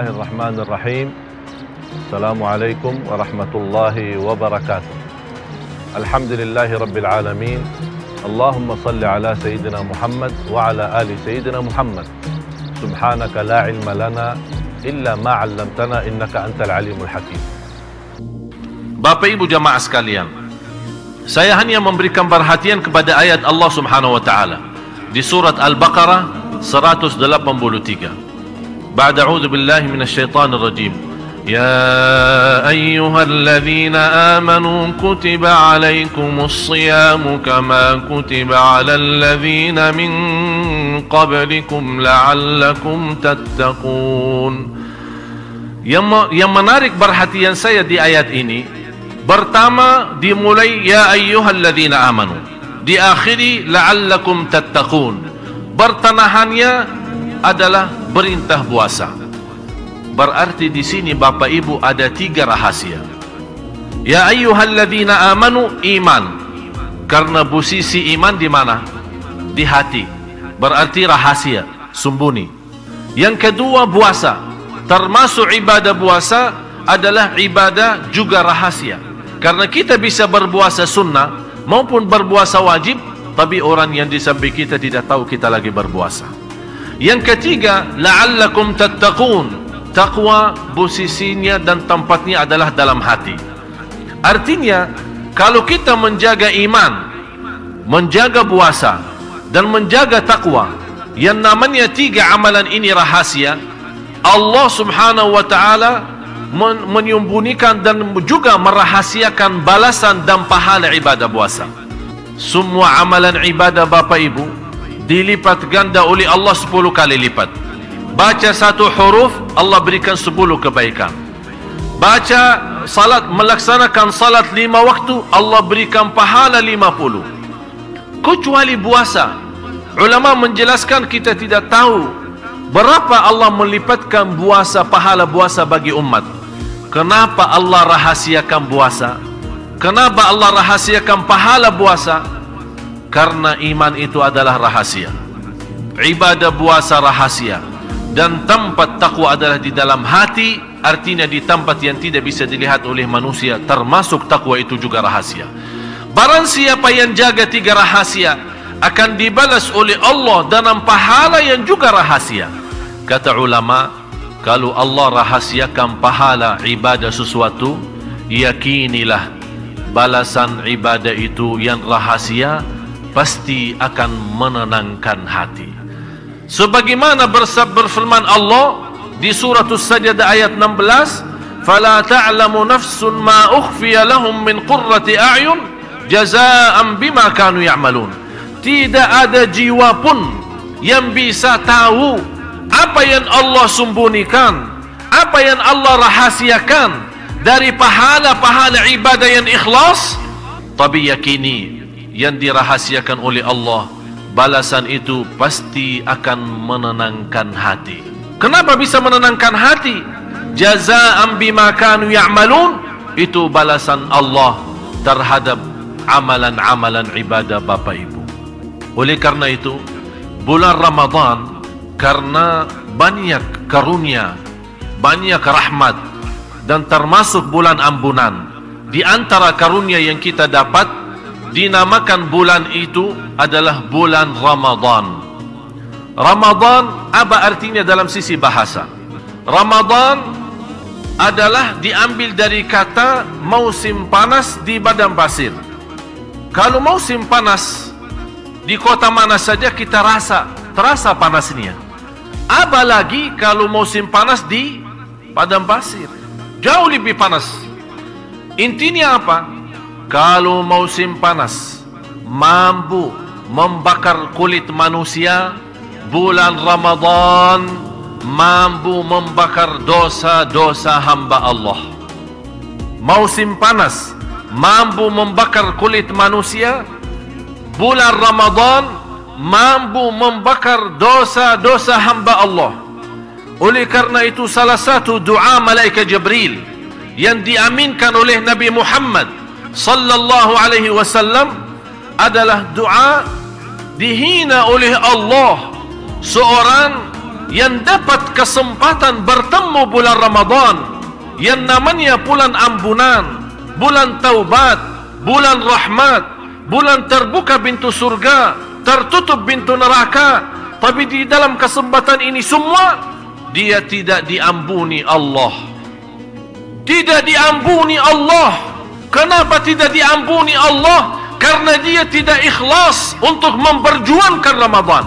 Bismillahirrahmanirrahim. Assalamualaikum warahmatullahi wabarakatuh. Alhamdulillahi rabbil alamin. Allahumma salli ala Sayyidina Muhammad wa ala ali Sayyidina Muhammad. Subhanaka la ilma lana illa ma 'allamtana innaka antal alimul hakim. Bapak Ibu jamaah sekalian, saya hanya memberikan perhatian kepada ayat Allah Subhanahu wa taala di surat Al-Baqarah 183. Ba'da a'udzu billahi minasyaitonir rajim. Ya ayyuhalladzina amanu kutiba 'alaikumus shiyamu kama kutiba 'alal ladzina min qablikum la'allakum tattaqun. Yang menarik perhatian saya di ayat ini, pertama dimulai ya ayyuhalladzina amanu, diakhiri la'allakum tattaqun. Pertengahannya adalah perintah puasa. Berarti di sini Bapak Ibu ada 3 rahasia. Ya ayyuhalladzina amanu, iman. Karena posisi iman di mana? Di hati. Berarti rahasia, sembunyi. Yang kedua puasa. Termasuk ibadah puasa adalah ibadah juga rahasia. Karena kita bisa berpuasa sunnah maupun berpuasa wajib, tapi orang yang di samping kita tidak tahu kita lagi berpuasa. Yang ketiga, la'allakum tattaqun. Taqwa posisinya dan tempatnya adalah dalam hati. Artinya, kalau kita menjaga iman, menjaga puasa, dan menjaga taqwa, yang namanya 3 amalan ini rahasia, Allah Subhanahu wa ta'ala menyembunyikan dan juga merahasiakan balasan dan pahala ibadah puasa. Semua amalan ibadah Bapak Ibu dilipat ganda oleh Allah 10 kali lipat. Baca 1 huruf, Allah berikan 10 kebaikan. Baca salat, melaksanakan salat 5 waktu, Allah berikan pahala 50. Kecuali puasa, ulama menjelaskan kita tidak tahu berapa Allah melipatkan puasa, pahala puasa bagi umat. Kenapa Allah rahasiakan puasa? Kenapa Allah rahasiakan pahala puasa? Karena iman itu adalah rahasia, ibadah puasa rahasia, dan tempat takwa adalah di dalam hati. Artinya di tempat yang tidak bisa dilihat oleh manusia, termasuk takwa itu juga rahasia. Barang siapa yang jaga 3 rahasia akan dibalas oleh Allah dengan pahala yang juga rahasia. Kata ulama, kalau Allah rahasiakan pahala ibadah sesuatu, yakinilah balasan ibadah itu yang rahasia pasti akan menenangkan hati. Sebagaimana berfirman Allah di surah As-Sajdah ayat 16, "Fala ta'lamu nafsun ma ukhfiya lahum min qurrati a'yun jazaa'an bima kanu ya'malun." Tidak ada jiwa pun yang bisa tahu apa yang Allah sembunyikan, apa yang Allah rahasiakan dari pahala-pahala ibadah yang ikhlas. Tapi yakini yang dirahasiakan oleh Allah, balasan itu pasti akan menenangkan hati. Kenapa bisa menenangkan hati? Jazaa'an bima kanu ya'malun, itu balasan Allah terhadap amalan-amalan ibadah Bapak Ibu. Oleh karena itu, bulan Ramadan karena banyak karunia, banyak rahmat, dan termasuk bulan ampunan. Di antara karunia yang kita dapat, dinamakan bulan itu adalah bulan Ramadan. Ramadan apa artinya dalam sisi bahasa? Ramadan adalah diambil dari kata musim panas di padang pasir. Kalau musim panas di kota mana saja kita terasa panasnya. Apalagi kalau musim panas di padang pasir, jauh lebih panas. Intinya apa? Kalau musim panas mampu membakar kulit manusia, bulan Ramadan mampu membakar dosa-dosa hamba Allah. Musim panas mampu membakar kulit manusia, bulan Ramadan mampu membakar dosa-dosa hamba Allah. Oleh karena itu salah satu doa malaikat Jibril yang diaminkan oleh Nabi Muhammad sallallahu alaihi wasallam adalah doa dihina oleh Allah seorang yang dapat kesempatan bertemu bulan Ramadan yang namanya bulan ampunan, bulan taubat, bulan rahmat, bulan terbuka pintu surga, tertutup pintu neraka. Tapi di dalam kesempatan ini semua dia tidak diampuni Allah. Tidak diampuni Allah. Kenapa tidak diampuni Allah? Karena dia tidak ikhlas untuk memperjuangkan Ramadan.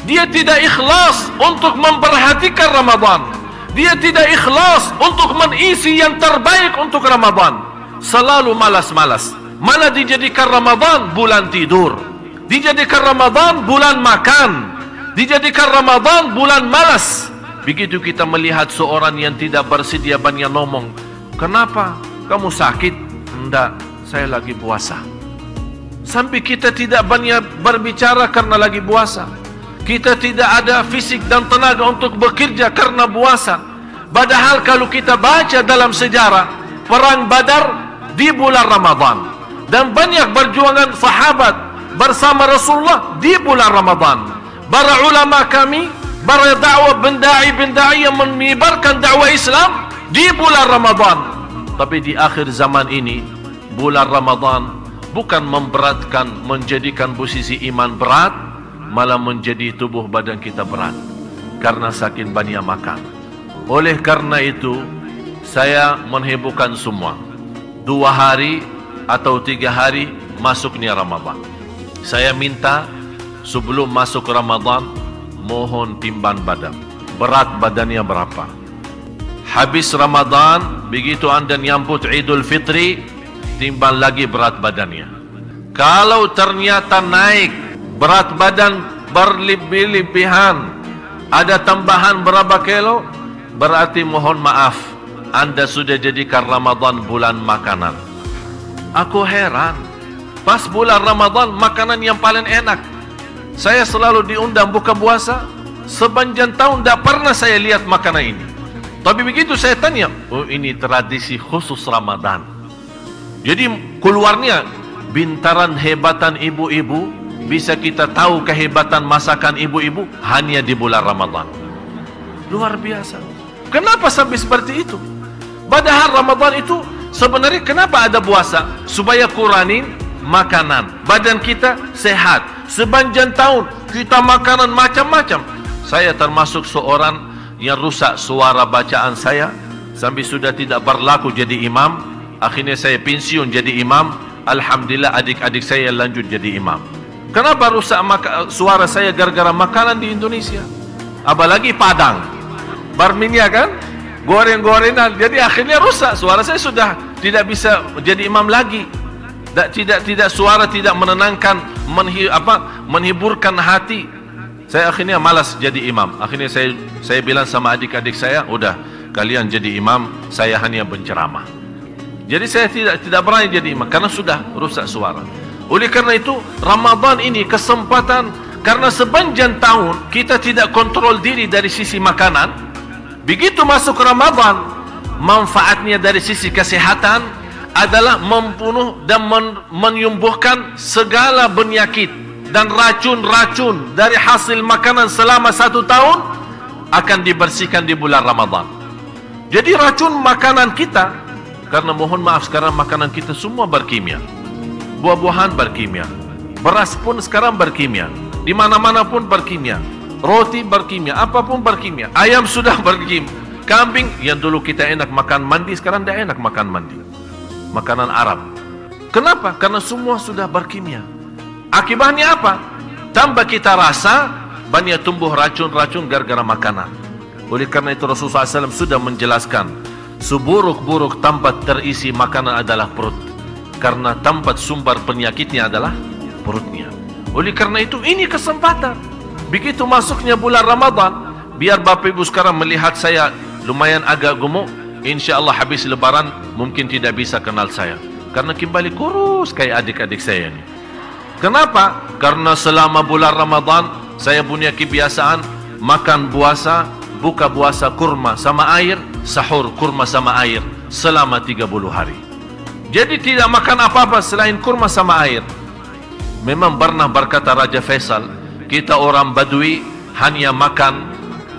Dia tidak ikhlas untuk memperhatikan Ramadan. Dia tidak ikhlas untuk mengisi yang terbaik untuk Ramadan. Selalu malas-malas. Malah dijadikan Ramadan bulan tidur, dijadikan Ramadan bulan makan, dijadikan Ramadan bulan malas. Begitu kita melihat seorang yang tidak bersedia banyak ngomong, kenapa? Kamu sakit? Enggak, saya lagi puasa. Sampai kita tidak banyak berbicara karena lagi puasa. Kita tidak ada fisik dan tenaga untuk bekerja karena puasa. Padahal kalau kita baca dalam sejarah, perang Badar di bulan Ramadan, dan banyak perjuangan sahabat bersama Rasulullah di bulan Ramadan. Para ulama kami, para dakwah bendai-bendai yang menyebarkan dakwah Islam di bulan Ramadan. Tapi di akhir zaman ini, bulan Ramadan bukan memberatkan, menjadikan posisi iman berat, malah menjadi tubuh badan kita berat karena saking banyak makan. Oleh karena itu, saya menghebohkan semua 2 hari atau 3 hari masuknya Ramadan. Saya minta sebelum masuk Ramadan, mohon timbang badan. Berat badannya berapa? Habis Ramadan, begitu anda nyambut Idul Fitri, timbang lagi berat badannya. Kalau ternyata naik berat badan berlebih-lebihan, ada tambahan berapa kilo, berarti mohon maaf, anda sudah jadikan Ramadan bulan makanan. Aku heran, pas bulan Ramadan makanan yang paling enak. Saya selalu diundang buka puasa, sepanjang tahun tidak pernah saya lihat makanan ini. Tapi begitu saya tanya, oh ini tradisi khusus Ramadan. Jadi keluarnya bintaran hebatan ibu-ibu, bisa kita tahu kehebatan masakan ibu-ibu hanya di bulan Ramadan. Luar biasa. Kenapa sampai seperti itu? Padahal Ramadan itu sebenarnya kenapa ada puasa? Supaya kurangin makanan, badan kita sehat. Sepanjang tahun kita makanan macam-macam. Saya termasuk seorang yang rusak suara bacaan saya sampai sudah tidak berlaku jadi imam. Akhirnya saya pensiun jadi imam. Alhamdulillah adik-adik saya lanjut jadi imam. Kenapa rusak suara saya gara-gara makanan di Indonesia? Apalagi Padang, berminyak kan, goreng-gorengan. Jadi akhirnya rusak suara saya, sudah tidak bisa jadi imam lagi. Tidak suara tidak menenangkan, menghiburkan hati. Saya akhirnya malas jadi imam. Akhirnya saya bilang sama adik-adik saya, udah kalian jadi imam, saya hanya penceramah. Jadi saya tidak berani jadi imam karena sudah rusak suara. Oleh karena itu Ramadan ini kesempatan, karena sepanjang tahun kita tidak kontrol diri dari sisi makanan. Begitu masuk Ramadan, manfaatnya dari sisi kesehatan adalah membunuh dan menyembuhkan segala penyakit dan racun-racun dari hasil makanan selama 1 tahun akan dibersihkan di bulan Ramadan. Jadi racun makanan kita, karena mohon maaf sekarang makanan kita semua berkimia. Buah-buahan berkimia, beras pun sekarang berkimia, di mana-mana pun berkimia, roti berkimia, apapun berkimia, ayam sudah berkimia, kambing yang dulu kita enak makan mandi sekarang tidak enak makan mandi, makanan Arab. Kenapa? Karena semua sudah berkimia. Akibatnya apa? Tambah kita rasa banyak tumbuh racun-racun gara-gara makanan. Oleh karena itu Rasulullah SAW sudah menjelaskan, seburuk-buruk tempat terisi makanan adalah perut, karena tempat sumber penyakitnya adalah perutnya. Oleh karena itu ini kesempatan. Begitu masuknya bulan Ramadan, biar Bapak Ibu sekarang melihat saya lumayan agak gemuk, insya Allah habis lebaran mungkin tidak bisa kenal saya, karena kembali kurus kayak adik-adik saya ini. Kenapa? Karena selama bulan Ramadan saya punya kebiasaan makan puasa, buka puasa kurma sama air, sahur kurma sama air selama 30 hari. Jadi tidak makan apa-apa selain kurma sama air. Memang pernah berkata Raja Faisal, kita orang Badui hanya makan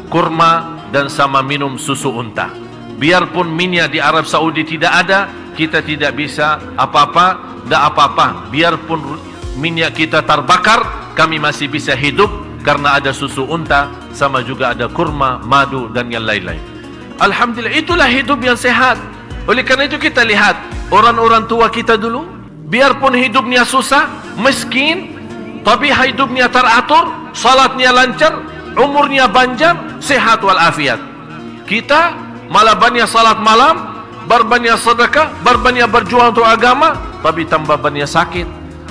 kurma dan sama minum susu unta. Biarpun minyak di Arab Saudi tidak ada, kita tidak bisa apa-apa, tidak apa-apa. Biarpun minyak kita terbakar, kami masih bisa hidup karena ada susu unta, sama juga ada kurma, madu dan yang lain-lain. Alhamdulillah, itulah hidup yang sehat. Oleh karena itu kita lihat orang-orang tua kita dulu, biarpun hidupnya susah, miskin, tapi hidupnya teratur, salatnya lancar, umurnya panjang, sehat walafiat. Kita malah banyak salat malam, berbanyak sedekah, berbanyak berjuang untuk agama, tapi tambah banyak sakit,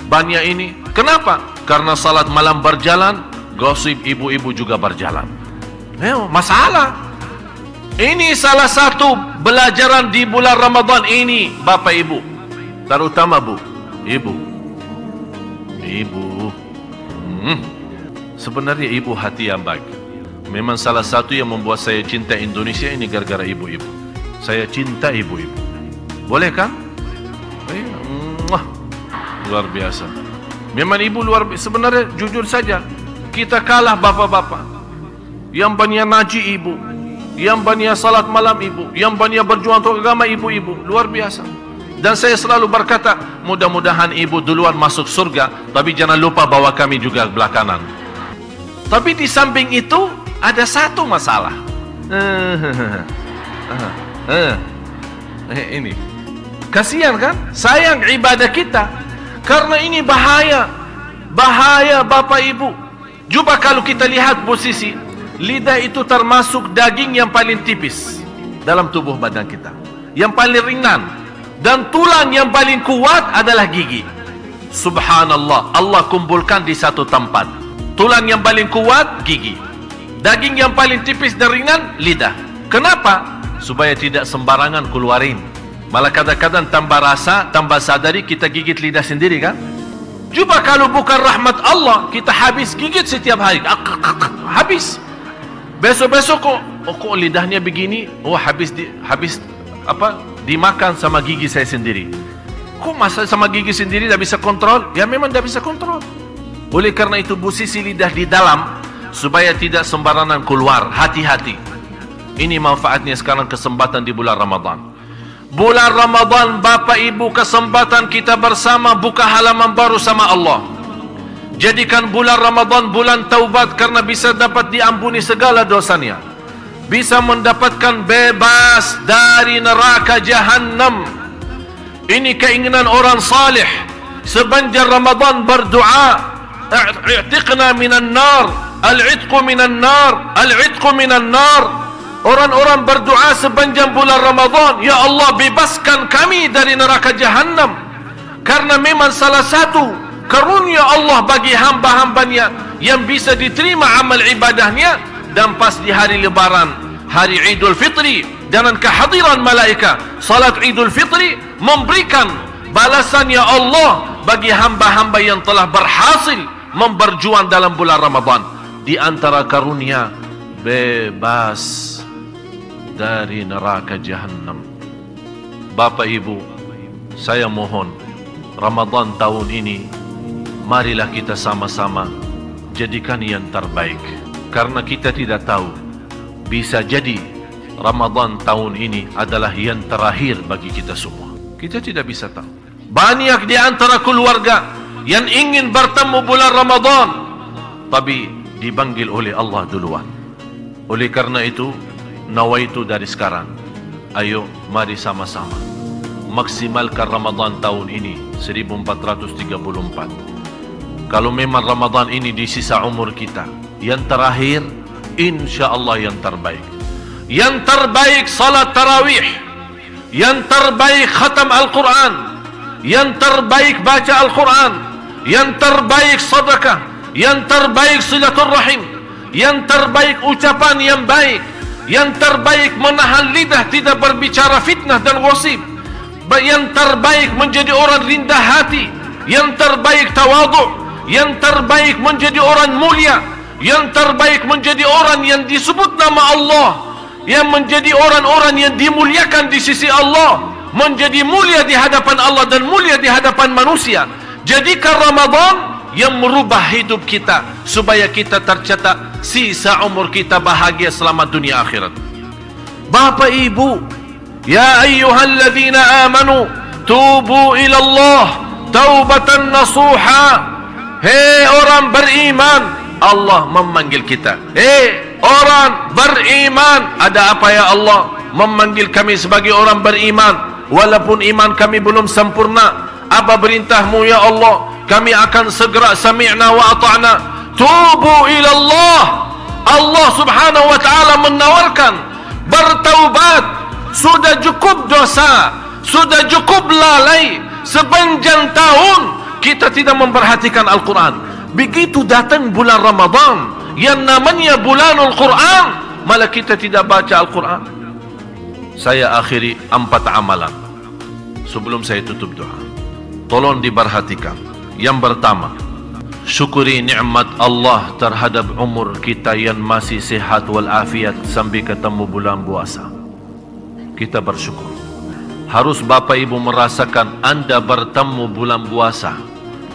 banyak ini. Kenapa? Karena salat malam berjalan, gosip ibu-ibu juga berjalan. Masalah. Ini salah satu pelajaran di bulan Ramadan ini, Bapak Ibu, terutama Bu, Ibu. Sebenarnya ibu hati yang baik. Memang salah satu yang membuat saya cinta Indonesia ini gara-gara ibu-ibu. Saya cinta ibu-ibu. Boleh kan? Luar biasa. Memang ibu luar biasa. Sebenarnya jujur saja, kita kalah bapak-bapak. Yang banyak ngaji ibu, yang banyak salat malam ibu, yang banyak berjuang untuk agama ibu-ibu. Luar biasa. Dan saya selalu berkata, mudah-mudahan ibu duluan masuk surga, tapi jangan lupa bawa kami juga belakangan. Tapi di samping itu ada satu masalah. Ini kasihan kan? Sayang ibadah kita. Karena ini bahaya. Bahaya Bapak Ibu. Coba kalau kita lihat posisi, lidah itu termasuk daging yang paling tipis dalam tubuh badan kita, yang paling ringan. Dan tulang yang paling kuat adalah gigi. Subhanallah, Allah kumpulkan di satu tempat. Tulang yang paling kuat, gigi. Daging yang paling tipis dan ringan, lidah. Kenapa? Supaya tidak sembarangan keluarin. Malah kadang-kadang tambah rasa, tambah sadari, kita gigit lidah sendiri kan? Coba kalau bukan rahmat Allah, kita habis gigit setiap hari. Habis. Besok-besok kok lidahnya begini? Habis dimakan sama gigi saya sendiri. Kok masa sama gigi sendiri tidak bisa kontrol? Ya memang tidak bisa kontrol. Oleh karena itu posisi lidah di dalam, supaya tidak sembarangan keluar. Hati-hati. Ini manfaatnya sekarang kesempatan di bulan Ramadan. Bulan Ramadan Bapak Ibu, kesempatan kita bersama buka halaman baru sama Allah. Jadikan bulan Ramadan bulan taubat, karena bisa dapat diampuni segala dosanya. Bisa mendapatkan bebas dari neraka Jahannam. Ini keinginan orang salih. Sepanjang Ramadan berdoa, i'tiqna minan nar, al-'itqu minan nar, al-'itqu minan nar. Orang-orang berdoa sepanjang bulan Ramadan, ya Allah bebaskan kami dari neraka Jahannam. Karena memang salah satu karunia Allah bagi hamba-hambanya yang bisa diterima amal ibadahnya. Dan pas di hari lebaran, hari Idul Fitri, dengan kehadiran malaikat, salat Idul Fitri memberikan balasan ya Allah bagi hamba-hamba yang telah berhasil memberjuang dalam bulan Ramadan. Di antara karunia, bebas dari neraka Jahannam. Bapak Ibu, saya mohon, Ramadan tahun ini, marilah kita sama-sama jadikan yang terbaik. Karena kita tidak tahu, bisa jadi Ramadan tahun ini adalah yang terakhir bagi kita semua. Kita tidak bisa tahu. Banyak di antara keluarga yang ingin bertemu bulan Ramadan, tapi dipanggil oleh Allah duluan. Oleh karena itu, nawaitu dari sekarang, ayo mari sama-sama maksimalkan Ramadan tahun ini 1434. Kalau memang Ramadan ini di sisa umur kita, yang terakhir, insya Allah yang terbaik. Yang terbaik salat tarawih, yang terbaik khatam Al-Quran, yang terbaik baca Al-Quran, yang terbaik sedekah, yang terbaik silaturrahim, yang terbaik ucapan yang baik, yang terbaik menahan lidah tidak berbicara fitnah dan gosip, yang terbaik menjadi orang rendah hati, yang terbaik tawadhu, yang terbaik menjadi orang mulia, yang terbaik menjadi orang yang disebut nama Allah, yang menjadi orang-orang yang dimuliakan di sisi Allah, menjadi mulia di hadapan Allah dan mulia di hadapan manusia. Jadikan Ramadan yang merubah hidup kita, supaya kita tercatat sisa umur kita bahagia selamat dunia akhirat. Bapak Ibu, ya ayyuhalladzina amanu tubu ila Allah taubatan nasuha. Hei orang beriman, Allah memanggil kita. Hei orang beriman, ada apa ya Allah memanggil kami sebagai orang beriman walaupun iman kami belum sempurna? Apa perintahmu ya Allah? Kami akan segera sami'na wa ata'na. Tubu ila Allah. Allah subhanahu wa ta'ala menawarkan bertaubat. Sudah cukup dosa, sudah cukup lalai. Sepanjang tahun kita tidak memperhatikan Al-Quran. Begitu datang bulan Ramadan yang namanya bulanul Quran, malah kita tidak baca Al-Quran. Saya akhiri 4 amalan sebelum saya tutup doa. Tolong diperhatikan. Yang pertama, syukuri nikmat Allah terhadap umur kita yang masih sehat walafiat sampai ketemu bulan puasa. Kita bersyukur. Harus Bapak Ibu merasakan Anda bertemu bulan puasa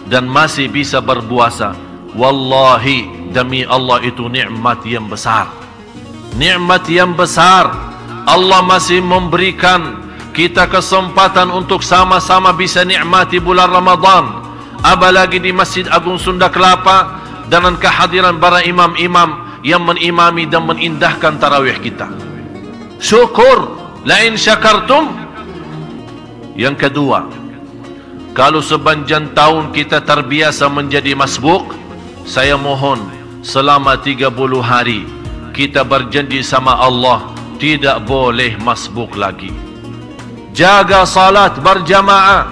dan masih bisa berpuasa. Wallahi, demi Allah, itu nikmat yang besar. Nikmat yang besar. Allah masih memberikan kita kesempatan untuk sama-sama bisa nikmati bulan Ramadan. Apalagi di Masjid Agung Sunda Kelapa dengan kehadiran para imam-imam yang mengimami dan menindahkan tarawih kita. Syukur. Lain syakartum. Yang kedua, kalau sepanjang tahun kita terbiasa menjadi masbuk, saya mohon selama 30 hari kita berjanji sama Allah tidak boleh masbuk lagi. Jaga salat berjamaah,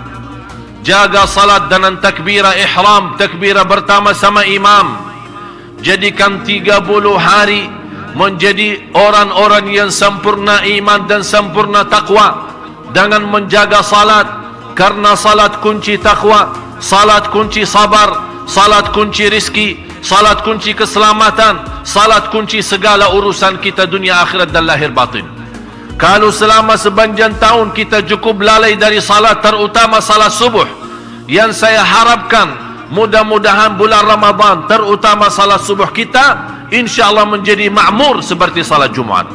jaga salat dengan takbirah ihram, takbirah pertama sama imam. Jadikan 30 hari menjadi orang-orang yang sempurna iman dan sempurna takwa dengan menjaga salat, karena salat kunci takwa, salat kunci sabar, salat kunci rizki, salat kunci keselamatan, salat kunci segala urusan kita dunia akhirat dan lahir batin. Kalau selama sepanjang tahun kita cukup lalai dari salat, terutama salat subuh, yang saya harapkan mudah-mudahan bulan Ramadan terutama salat subuh kita insya-Allah menjadi makmur seperti salat Jumat.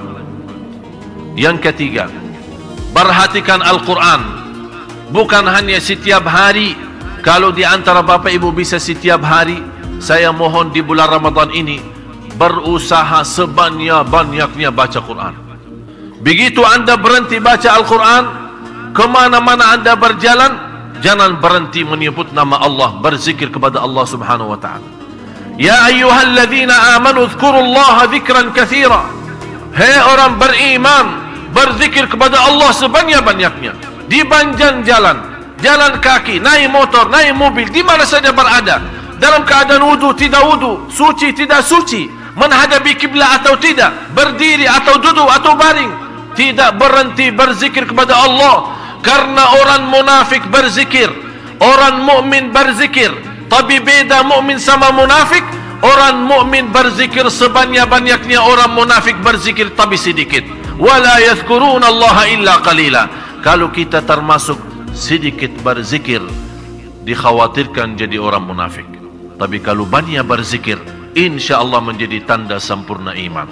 Yang ketiga, perhatikan Al-Quran. Bukan hanya setiap hari. Kalau di antara Bapak Ibu bisa setiap hari, saya mohon di bulan Ramadan ini berusaha sebanyak-banyaknya baca Quran. Begitu Anda berhenti baca Al-Quran, kemana-mana Anda berjalan, jangan berhenti menyebut nama Allah, berzikir kepada Allah subhanahu wa ta'ala. Ya ayyuhalladzina amanu dzkurullaha dzikran katsira. Hei orang beriman, berzikir kepada Allah sebanyak-banyaknya. Di panjang jalan, jalan kaki, naik motor, naik mobil, di mana saja berada, dalam keadaan wudu, tidak wudu, suci, tidak suci, menghadapi kiblat atau tidak, berdiri atau duduk atau baring, tidak berhenti berzikir kepada Allah. Karena orang munafik berzikir, orang mukmin berzikir, tapi beda mukmin sama munafik. Orang mukmin berzikir sebanyak-banyaknya, orang munafik berzikir tapi sedikit. Wala yadhkuruna Allah illa qalila. Kalau kita termasuk sedikit berzikir, dikhawatirkan jadi orang munafik. Tapi kalau banyak berzikir, insya-Allah menjadi tanda sempurna iman.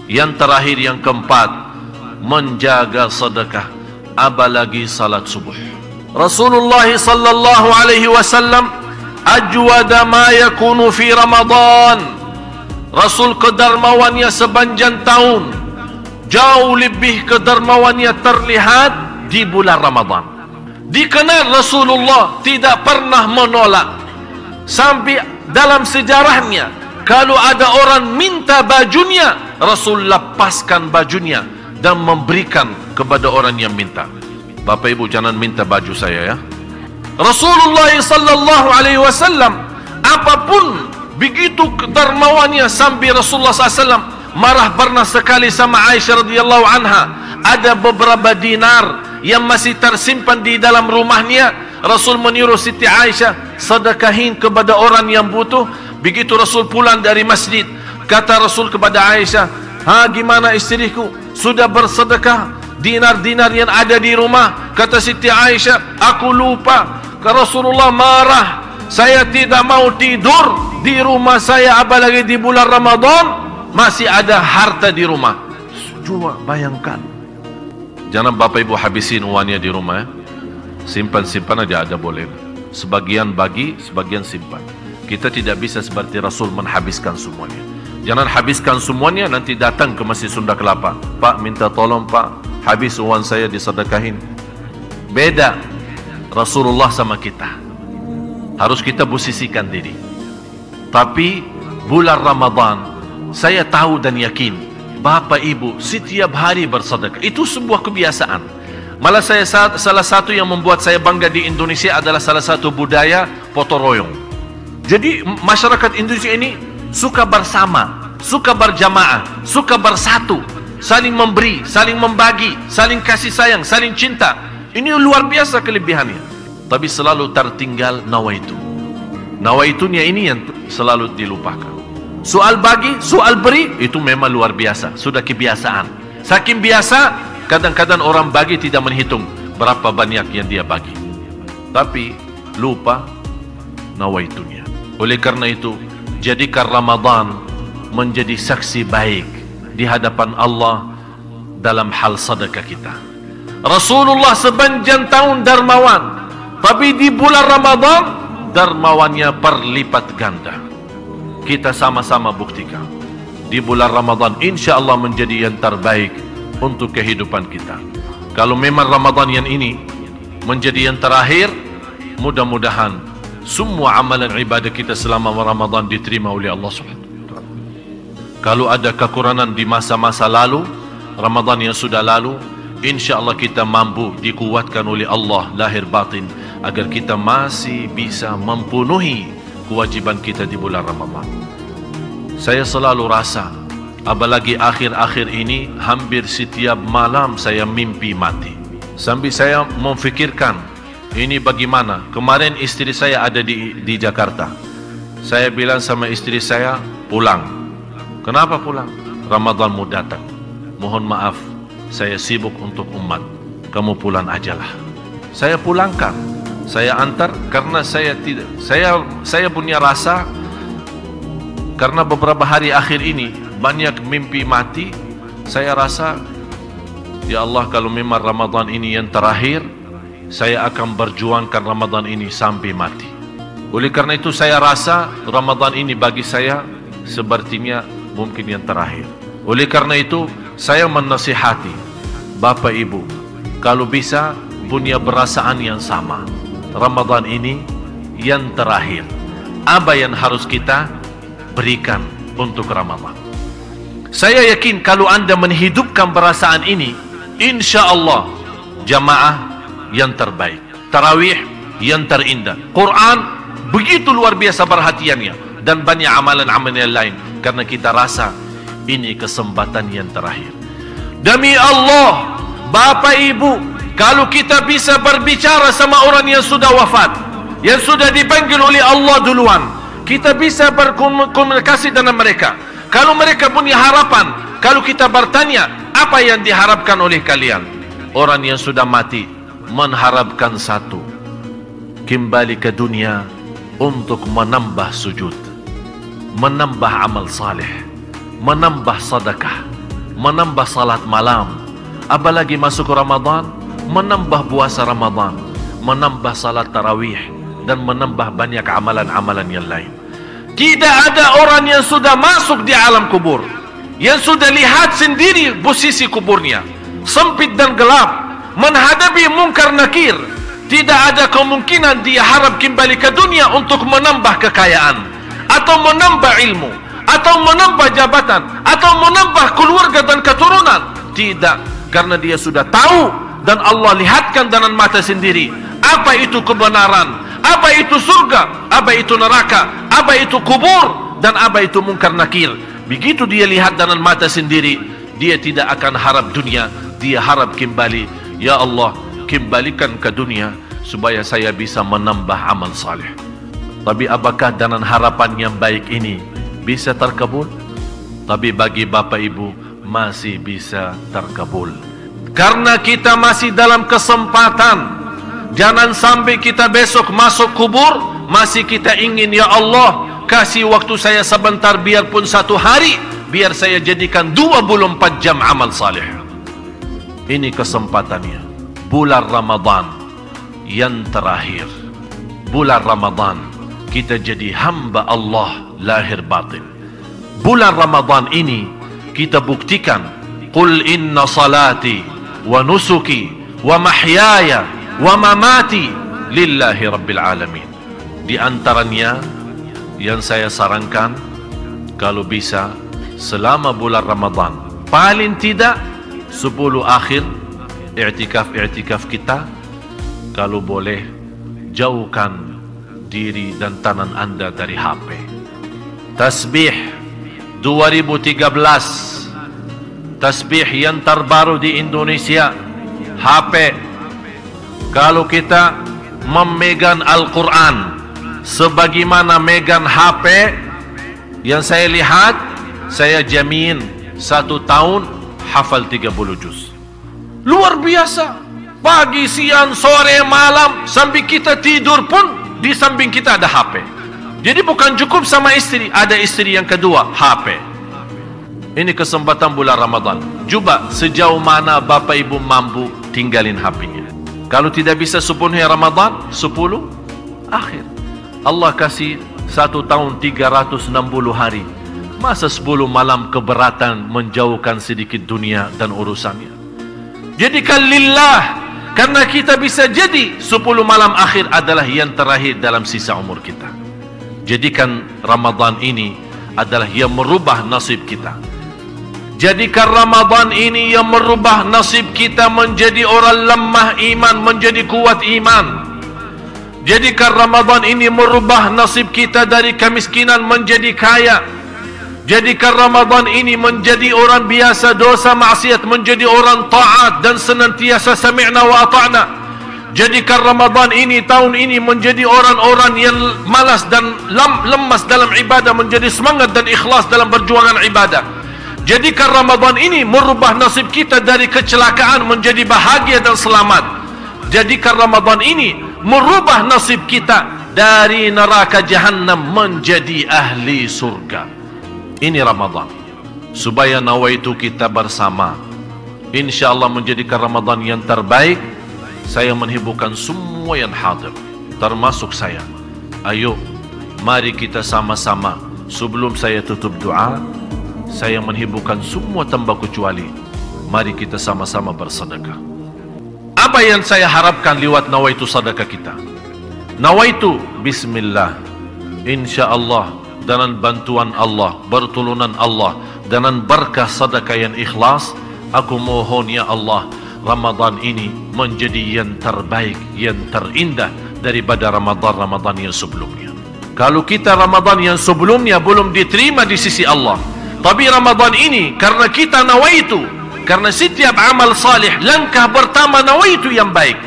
Yang terakhir, yang keempat, menjaga sedekah, apalagi salat subuh. Rasulullah sallallahu alaihi wasallam ajwada ma yakunu fi Ramadan. Rasul kedermawannya sepanjang tahun, jauh lebih kedermawannya terlihat di bulan Ramadan. Dikenal Rasulullah tidak pernah menolak. Sampai dalam sejarahnya, kalau ada orang minta bajunya, Rasul lepaskan bajunya dan memberikan kepada orang yang minta. Bapak Ibu jangan minta baju saya ya. Rasulullah sallallahu alaihi wasallam apapun begitu kedermawannya sampai Rasulullah SAW marah pernah sekali sama Aisyah radhiyallahu anha. Ada beberapa dinar yang masih tersimpan di dalam rumahnya. Rasul menyuruh Siti Aisyah sedekahin kepada orang yang butuh. Begitu Rasul pulang dari masjid, kata Rasul kepada Aisyah, gimana istriku? Sudah bersedekah dinar-dinar yang ada di rumah? Kata Siti Aisyah, aku lupa. Rasulullah marah, saya tidak mau tidur di rumah saya apalagi di bulan Ramadan masih ada harta di rumah. Coba bayangkan. Jangan bapak ibu habisin uangnya di rumah, simpan-simpan aja ada boleh. Sebagian bagi, sebagian simpan. Kita tidak bisa seperti Rasul menghabiskan semuanya. Jangan habiskan semuanya, nanti datang ke Masjid Sunda Kelapa, Pak minta tolong Pak, habis uang saya disedekahin. Beda Rasulullah sama kita. Harus kita posisikan diri. Tapi bulan Ramadan, saya tahu dan yakin bapak ibu setiap hari bersedekah. Itu sebuah kebiasaan. Malah salah satu yang membuat saya bangga di Indonesia adalah salah satu budaya potong royong. Jadi masyarakat Indonesia ini suka bersama, suka berjamaah, suka bersatu, saling memberi, saling membagi, saling kasih sayang, saling cinta. Ini luar biasa kelebihannya. Tapi selalu tertinggal nawaitu. Nawaitunya ini yang selalu dilupakan. Soal bagi, soal beri, itu memang luar biasa. Sudah kebiasaan. Saking biasa, kadang-kadang orang bagi tidak menghitung berapa banyak yang dia bagi. Tapi lupa nawaitunya. Oleh karena itu, jadikan Ramadan menjadi saksi baik di hadapan Allah dalam hal sedekah kita. Rasulullah sepanjang tahun dermawan, tapi di bulan Ramadan dermawannya berlipat ganda. Kita sama-sama buktikan di bulan Ramadan insya Allah menjadi yang terbaik untuk kehidupan kita. Kalau memang Ramadan yang ini menjadi yang terakhir, mudah-mudahan semua amalan ibadah kita selama Ramadan diterima oleh Allah SWT. Kalau ada kekurangan di masa-masa lalu, Ramadan yang sudah lalu, insya Allah kita mampu dikuatkan oleh Allah lahir batin agar kita masih bisa memenuhi kewajiban kita di bulan Ramadan. Saya selalu rasa, apalagi akhir-akhir ini, hampir setiap malam saya mimpi mati. Sambil saya memfikirkan, ini bagaimana? Kemarin istri saya ada di Jakarta. Saya bilang sama istri saya, pulang. Kenapa pulang? Ramadan mau datang. Mohon maaf, saya sibuk untuk umat. Kamu pulang ajalah. Saya pulangkan. Saya antar karena saya tidak. Saya punya rasa karena beberapa hari akhir ini banyak mimpi mati. Saya rasa, ya Allah, kalau memang Ramadan ini yang terakhir, saya akan berjuangkan Ramadan ini sampai mati. Oleh karena itu saya rasa Ramadan ini bagi saya sepertinya mungkin yang terakhir. Oleh karena itu saya menasihati bapak ibu, kalau bisa punya perasaan yang sama. Ramadan ini yang terakhir. Apa yang harus kita berikan untuk Ramadan? Saya yakin kalau anda menghidupkan perasaan ini, insya Allah jamaah yang terbaik, tarawih yang terindah, Quran begitu luar biasa perhatiannya, dan banyak amalan-amalan yang lain, karena kita rasa ini kesempatan yang terakhir. Demi Allah, bapak ibu, kalau kita bisa berbicara sama orang yang sudah wafat, yang sudah dipanggil oleh Allah duluan, kita bisa berkomunikasi dengan mereka. Kalau mereka punya harapan, kalau kita bertanya, apa yang diharapkan oleh kalian? Orang yang sudah mati mengharapkan satu, kembali ke dunia untuk menambah sujud, menambah amal saleh, menambah sedekah, menambah salat malam, apalagi masuk Ramadan, menambah puasa Ramadan, menambah salat tarawih, dan menambah banyak amalan-amalan yang lain. Tidak ada orang yang sudah masuk di alam kubur, yang sudah lihat sendiri posisi kuburnya sempit dan gelap, menghadapi mungkar nakir. Tidak ada kemungkinan dia harap kembali ke dunia untuk menambah kekayaan, atau menambah ilmu, atau menambah jabatan, atau menambah keluarga dan keturunan. Tidak, karena dia sudah tahu dan Allah lihatkan dengan mata sendiri apa itu kebenaran, apa itu surga, apa itu neraka, apa itu kubur, dan apa itu mungkar nakir. Begitu dia lihat dengan mata sendiri, dia tidak akan harap dunia, dia harap kembali. Ya Allah, kembalikan ke dunia supaya saya bisa menambah amal saleh. Tapi apakah dengan harapan yang baik ini bisa terkabul? Tapi bagi bapak ibu masih bisa terkabul, karena kita masih dalam kesempatan. Jangan sampai kita besok masuk kubur masih kita ingin, ya Allah, kasih waktu saya sebentar biarpun 1 hari, biar saya jadikan 24 jam amal salih. Ini kesempatannya. Bulan Ramadan yang terakhir. Bulan Ramadan kita jadi hamba Allah lahir batin. Bulan Ramadan ini kita buktikan, qul inna salati wa nusuki wa mahyaya wa mamati lillahi rabbil alamin. Di antaranya yang saya sarankan, kalau bisa selama bulan Ramadan, paling tidak 10 akhir i'tikaf kita, kalau boleh jauhkan diri dan tangan anda dari HP. Tasbih 2013, tasbih yang terbaru di Indonesia, HP. Kalau kita memegang Al-Quran sebagaimana megang HP, yang saya lihat, saya jamin 1 tahun hafal 30 juz. Luar biasa. Pagi, siang, sore, malam, sambil kita tidur pun di samping kita ada HP. Jadi bukan cukup sama istri, ada istri yang kedua, HP. Ini kesempatan bulan Ramadan. Coba sejauh mana Bapak Ibu mampu tinggalin HP-nya. Kalau tidak bisa 10 hari Ramadan, 10 akhir. Allah kasih 1 tahun 360 hari. Masa 10 malam keberatan menjauhkan sedikit dunia dan urusannya. Jadikan lillah, karena kita bisa jadi 10 malam akhir adalah yang terakhir dalam sisa umur kita. Jadikan Ramadan ini adalah yang merubah nasib kita. Jadikan Ramadan ini yang merubah nasib kita menjadi orang lemah iman menjadi kuat iman. Jadikan Ramadan ini merubah nasib kita dari kemiskinan menjadi kaya. Jadikan Ramadan ini menjadi orang biasa dosa maksiat menjadi orang taat dan senantiasa sami'na wa ata'na. Jadikan Ramadan ini, tahun ini menjadi orang-orang yang malas dan lemas dalam ibadah menjadi semangat dan ikhlas dalam perjuangan ibadah. Jadikan Ramadan ini merubah nasib kita dari kecelakaan menjadi bahagia dan selamat. Jadikan Ramadan ini merubah nasib kita dari neraka jahanam menjadi ahli surga. Ini Ramadan. Supaya nawaitu kita bersama, InsyaAllah menjadikan Ramadan yang terbaik. Saya menhiburkan semua yang hadir, termasuk saya. Ayo, mari kita sama-sama. Sebelum saya tutup doa, saya menhiburkan semua tanpa kecuali. Mari kita sama-sama bersedekah. Apa yang saya harapkan lewat nawaitu sedekah kita? Nawaitu bismillah, InsyaAllah dengan bantuan Allah, pertolongan Allah, dengan berkah sedekah yang ikhlas, aku mohon ya Allah, Ramadan ini menjadi yang terbaik, yang terindah daripada Ramadan yang sebelumnya. Kalau kita Ramadan yang sebelumnya belum diterima di sisi Allah, tapi Ramadan ini karena kita nawaitu, karena setiap amal salih langkah pertama nawaitu yang baik.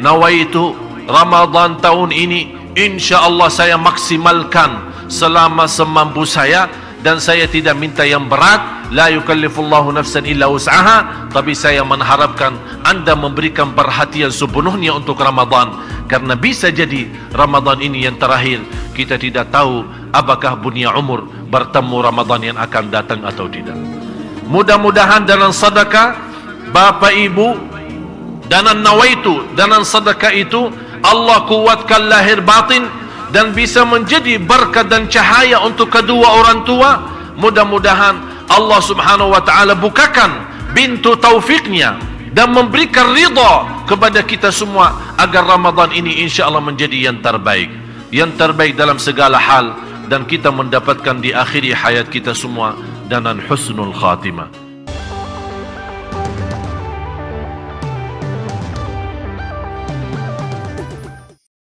Nawaitu Ramadan tahun ini InsyaAllah saya maksimalkan selama semampu saya, dan saya tidak minta yang berat. La yukallifullahu nafsan illa wus'aha. Tapi saya mengharapkan anda memberikan perhatian sepenuhnya untuk Ramadan, karena bisa jadi Ramadan ini yang terakhir. Kita tidak tahu apakah dunia umur bertemu Ramadan yang akan datang atau tidak. Mudah-mudahan dalam sedekah Bapak Ibu, dalam nawaitu, dalam sedekah itu Allah kuatkan lahir batin dan bisa menjadi berkat dan cahaya untuk kedua orang tua. Mudah-mudahan Allah subhanahu wa ta'ala bukakan pintu taufiknya dan memberikan ridha kepada kita semua agar Ramadan ini insyaAllah menjadi yang terbaik, yang terbaik dalam segala hal, dan kita mendapatkan di akhiri hayat kita semua dengan husnul khatimah.